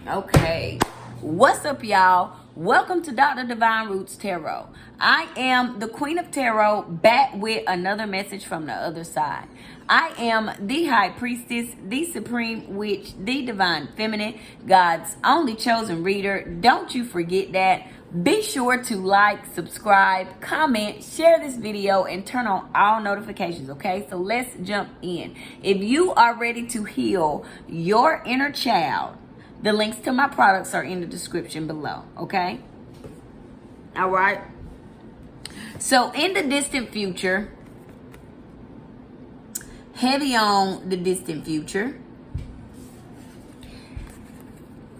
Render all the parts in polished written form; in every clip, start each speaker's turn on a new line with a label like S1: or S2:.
S1: Okay, what's up, y'all? Welcome to Dr. Divine Roots Tarot. I am the Queen of Tarot, back with another message from the other side. I am the High Priestess, the Supreme Witch, the Divine Feminine, God's only chosen reader. Don't you forget that. Be sure to like, subscribe, comment, share this video, and turn on all notifications, okay? So let's jump in. If you are ready to heal your inner child, the links to my products are in the description below, okay? All right. So in the distant future, heavy on the distant future,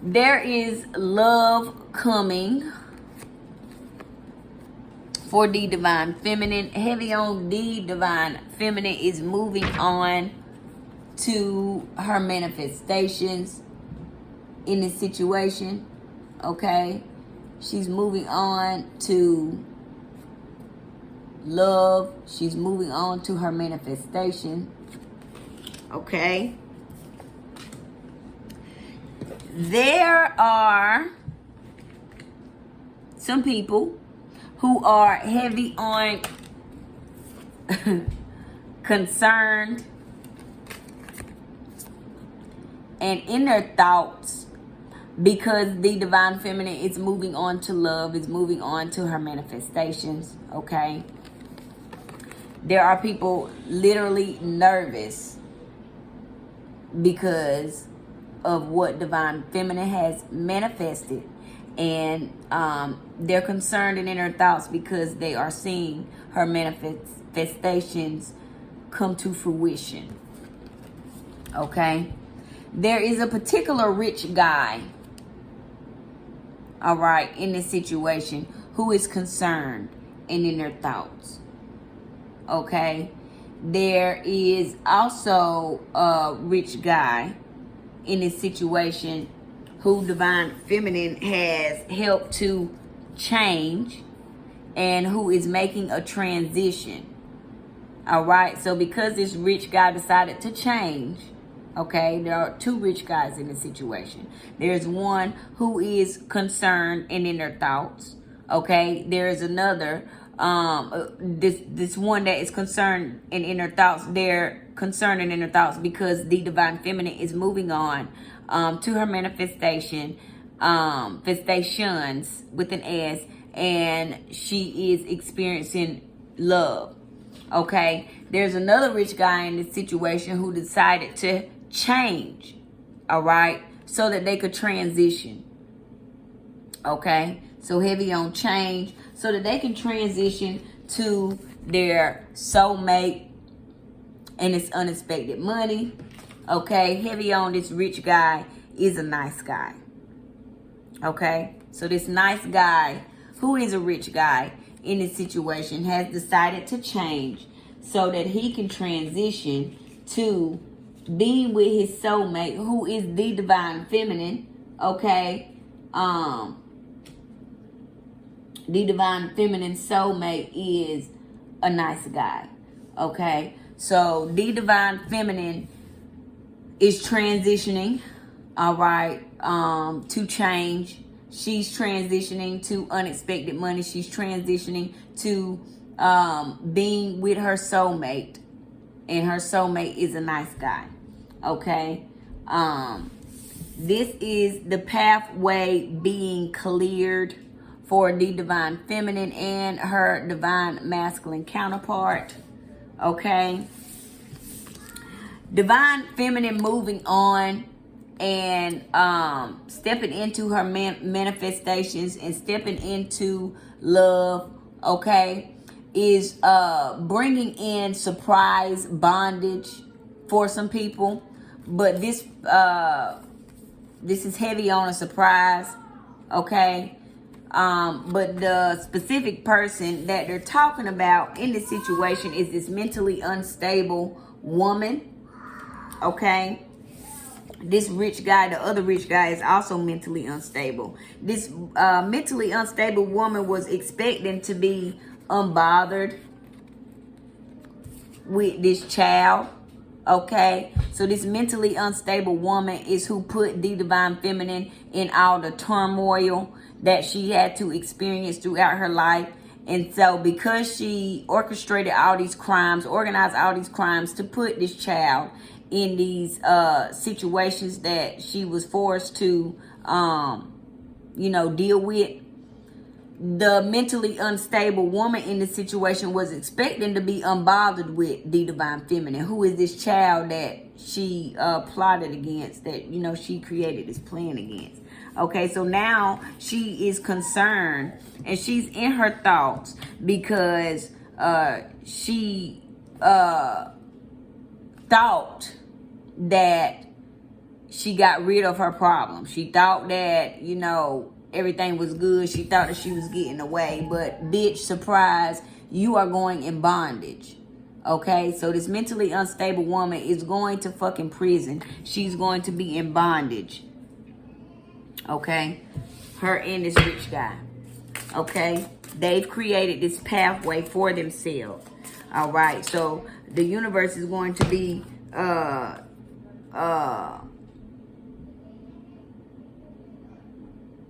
S1: there is love coming for the Divine Feminine. Heavy on the Divine Feminine is moving on to her manifestations in this situation, okay? She's moving on to love. She's moving on to her manifestation, okay? There are some people who are heavy on concerned and in their thoughts, because the Divine Feminine is moving on to love, is moving on to her manifestations, okay? There are people literally nervous because of what Divine Feminine has manifested. And they're concerned and in their thoughts because they are seeing her manifestations come to fruition, okay? There is a particular rich guy, all right, in this situation who is concerned and in their thoughts, okay? There is also a rich guy in this situation who Divine Feminine has helped to change and who is making a transition, all right? So because this rich guy decided to change, okay, there are two rich guys in this situation. There's one who is concerned and in their thoughts, okay? There's another, this one that is concerned and in their thoughts. They're concerned and in their thoughts because the Divine Feminine is moving on to her manifestations with an S, and she is experiencing love, okay? There's another rich guy in this situation who decided to change, all right, so that they could transition, okay? So heavy on change so that they can transition to their soulmate, and it's unexpected money, okay? Heavy on this rich guy is a nice guy, okay? So this nice guy, who is a rich guy in this situation, has decided to change so that he can transition to being with his soulmate, who is the Divine Feminine, okay? The Divine Feminine soulmate is a nice guy, okay? So the Divine Feminine is transitioning, all right, to change. She's transitioning to unexpected money. She's transitioning to being with her soulmate, and her soulmate is a nice guy, okay? This is the pathway being cleared for the Divine Feminine and her Divine Masculine counterpart, okay? Divine Feminine moving on and stepping into her manifestations and stepping into love, okay, is bringing in surprise bondage for some people. But this is heavy on a surprise, okay? But the specific person that they're talking about in this situation is this mentally unstable woman, okay? This rich guy, the other rich guy, is also mentally unstable. This mentally unstable woman was expecting to be unbothered with this child, Okay, so this mentally unstable woman is who put the divine feminine in all the turmoil that she had to experience throughout her life. And so because she orchestrated all these crimes, organized all these crimes to put this child in these situations that she was forced to deal with, the mentally unstable woman in the situation was expecting to be unbothered with the divine feminine, who is this child that she plotted against, that she created this plan against. Okay, so now she is concerned and she's in her thoughts because she thought that she got rid of her problem. She thought that everything was good. She thought that she was getting away, but bitch, surprise, you are going in bondage. Okay, so this mentally unstable woman is going to fucking prison. She's going to be in bondage. Okay, her and this rich guy. Okay, they've created this pathway for themselves. All right, so the universe is going to be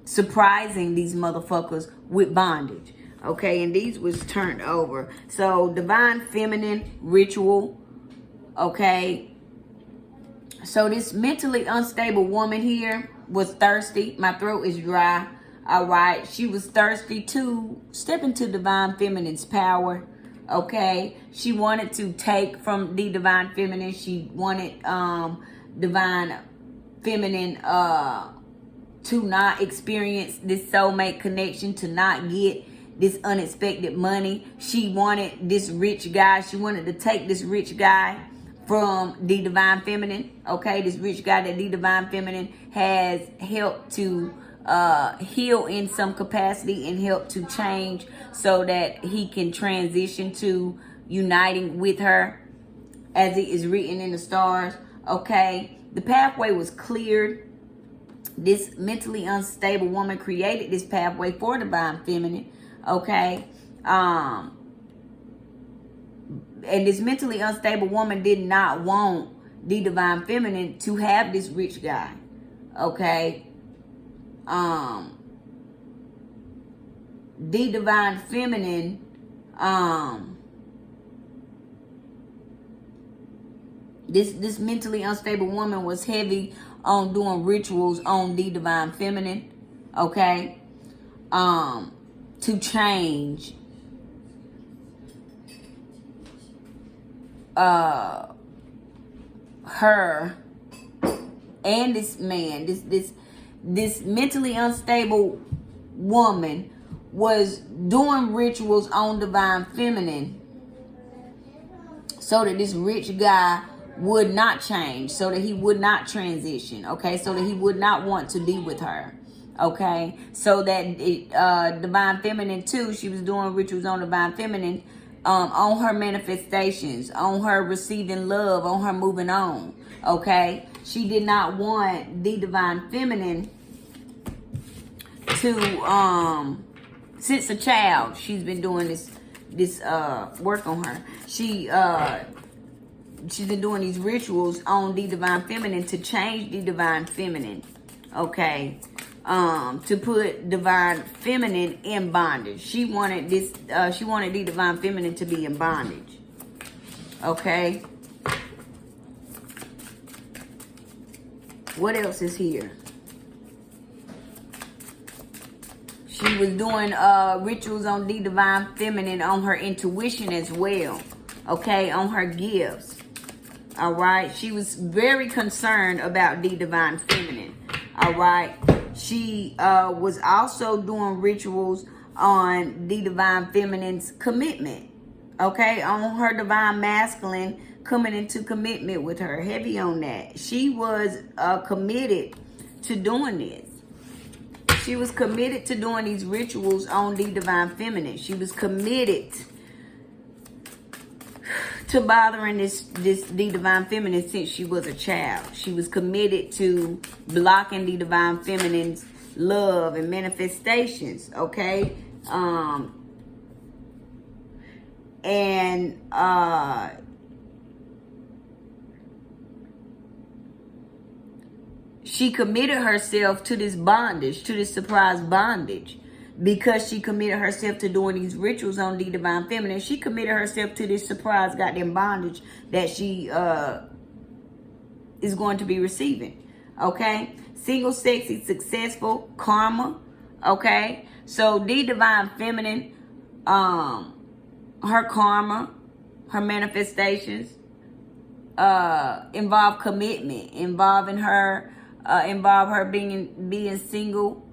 S1: surprising these motherfuckers with bondage. Okay, and these was turned over. So divine feminine ritual. Okay, so this mentally unstable woman here was thirsty. My throat is dry. All right, she was thirsty to step into divine feminine's power. Okay, she wanted to take from the divine feminine. She wanted divine feminine to not experience this soulmate connection, to not get this unexpected money. She wanted this rich guy. She wanted to take this rich guy from the divine feminine. Okay, this rich guy that the divine feminine has helped to heal in some capacity and help to change so that he can transition to uniting with her as it is written in the stars. Okay, the pathway was cleared. This mentally unstable woman created this pathway for divine feminine. Okay, and this mentally unstable woman did not want the divine feminine to have this rich guy. Okay, the divine feminine this mentally unstable woman was heavy on doing rituals on the divine feminine. Okay, to change her and this man, this mentally unstable woman was doing rituals on divine feminine so that this rich guy would not change, so that he would not transition. Okay, so that he would not want to be with her. Okay, so that divine feminine too, she was doing rituals on divine feminine, on her manifestations, on her receiving love, on her moving on. Okay, she did not want the divine feminine to since a child she's been doing this work on her. She's been doing these rituals on the divine feminine to change the divine feminine. Okay, to put divine feminine in bondage. She wanted this. She wanted the divine feminine to be in bondage. Okay. What else is here? She was doing rituals on the divine feminine, on her intuition as well. Okay, on her gifts. All right. She was very concerned about the divine feminine. All right. She was also doing rituals on the divine feminine's commitment. Okay, on her divine masculine coming into commitment with her. Heavy on that. She was committed to doing this. She was committed to doing these rituals on the divine feminine. She was committed to bothering the divine feminine since she was a child. She was committed to blocking the divine feminine's love and manifestations. Okay, she committed herself to this bondage, to this surprise bondage. Because she committed herself to doing these rituals on the divine feminine, she committed herself to this surprise goddamn bondage that she is going to be receiving. Okay? Single, sexy, successful, karma. Okay? So the divine feminine, her karma, her manifestations, involve commitment, involve her being single,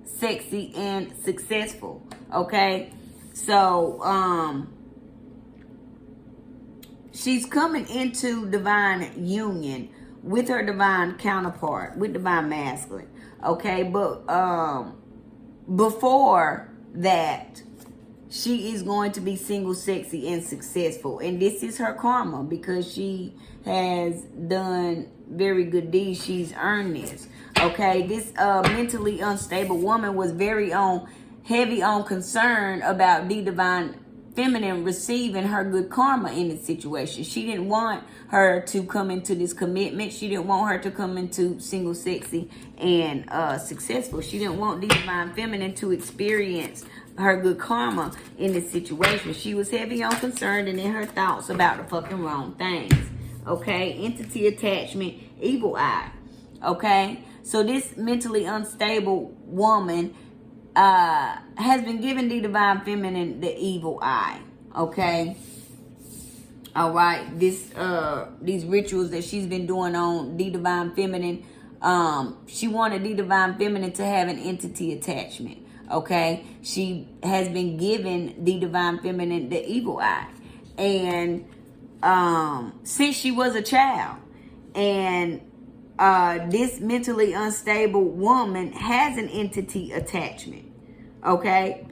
S1: sexy, and successful. Okay, so she's coming into divine union with her divine counterpart, with divine masculine. Okay, but before that, she is going to be single, sexy, and successful. And this is her karma because she has done very good deeds. She's earned this. Okay, this mentally unstable woman was very heavy on concern about the divine feminine receiving her good karma in this situation. She didn't want her to come into this commitment. She didn't want her to come into single, sexy, and successful. She didn't want the divine feminine to experience her good karma in this situation. She was heavy on concern and in her thoughts about the fucking wrong things. Okay, entity attachment, evil eye. Okay, so this mentally unstable woman has been given the divine feminine the evil eye. Okay, all right. These rituals that she's been doing on the divine feminine, she wanted the divine feminine to have an entity attachment. Okay, she has been given the divine feminine the evil eye, and since she was a child, and this mentally unstable woman has an entity attachment. Okay,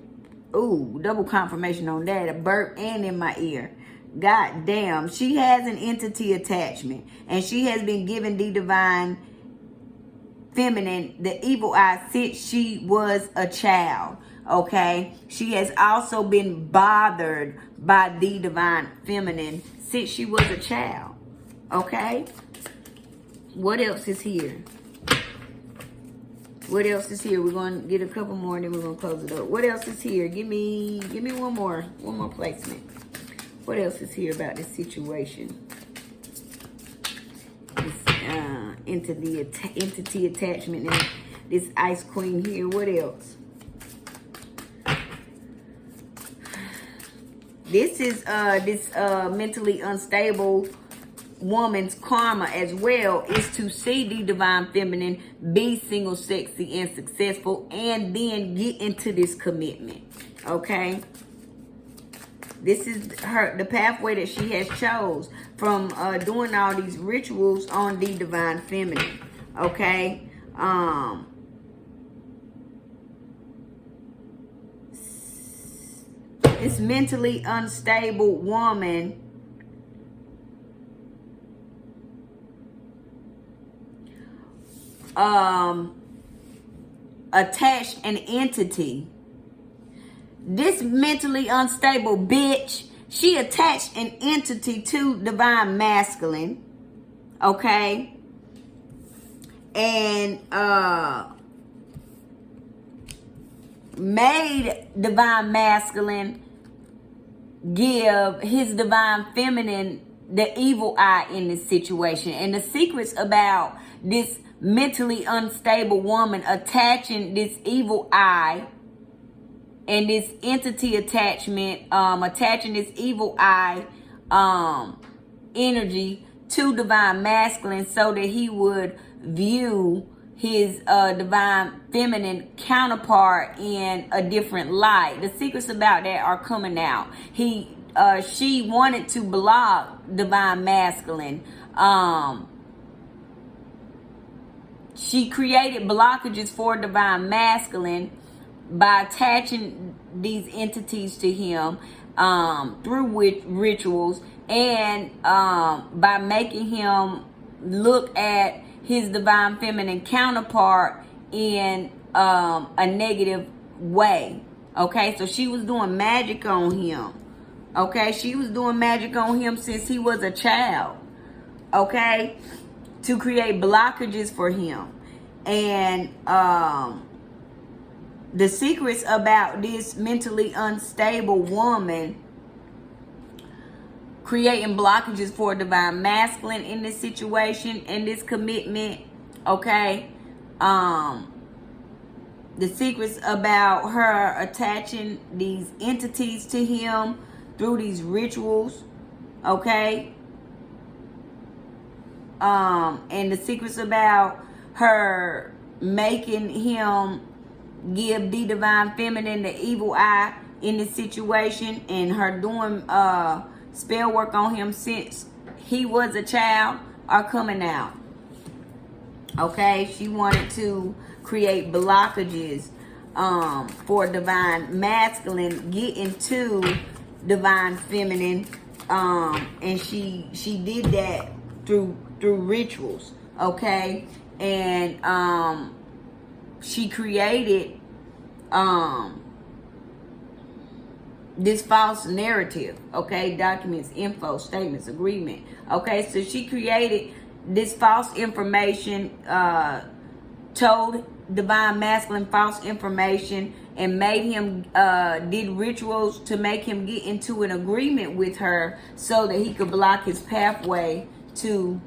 S1: ooh, double confirmation on that. A burp and in my ear. God damn, she has an entity attachment, and she has been given the divine feminine the evil eye since she was a child. Okay, she has also been bothered by the divine feminine since she was a child. Okay, what else is here? What else is here? We're going to get a couple more and then we're going to close it up. What else is here? Give me one more placement. What else is here about this situation? Entity attachment and this ice queen here. What else? This is this mentally unstable woman's karma as well, is to see the divine feminine be single, sexy, and successful, and then get into this commitment. Okay, this is the pathway that she has chose from doing all these rituals on the divine feminine. Okay, this mentally unstable woman attached an entity. This mentally unstable bitch, she attached an entity to divine masculine. Okay, and made divine masculine give his divine feminine the evil eye in this situation. And the secrets about this mentally unstable woman attaching this evil eye and this entity attachment, attaching this evil eye energy to divine masculine so that he would view his divine feminine counterpart in a different light. The secrets about that are coming out. She wanted to block divine masculine. She created blockages for divine masculine by attaching these entities to him through rituals, and by making him look at his divine feminine counterpart in a negative way. Okay, so she was doing magic on him. Okay, she was doing magic on him since he was a child. Okay, to create blockages for him. And the secrets about this mentally unstable woman creating blockages for divine masculine in this situation, in this commitment, okay? The secrets about her attaching these entities to him through these rituals, okay? And the secrets about her making him give the divine feminine the evil eye in this situation, and her doing spell work on him since he was a child are coming out. Okay, she wanted to create blockages for divine masculine getting to divine feminine, and she did that through rituals. Okay, and she created this false narrative, okay? Documents, info, statements, agreement. Okay, so she created this false information, told divine masculine false information, and made him did rituals to make him get into an agreement with her so that he could block his pathway to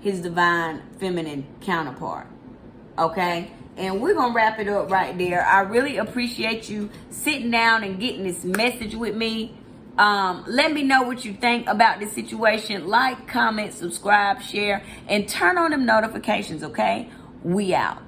S1: his divine feminine counterpart. Okay, and we're gonna wrap it up right there. I really appreciate you sitting down and getting this message with me. Let me know what you think about this situation. Like, comment, subscribe, share, and turn on them notifications. Okay, we out.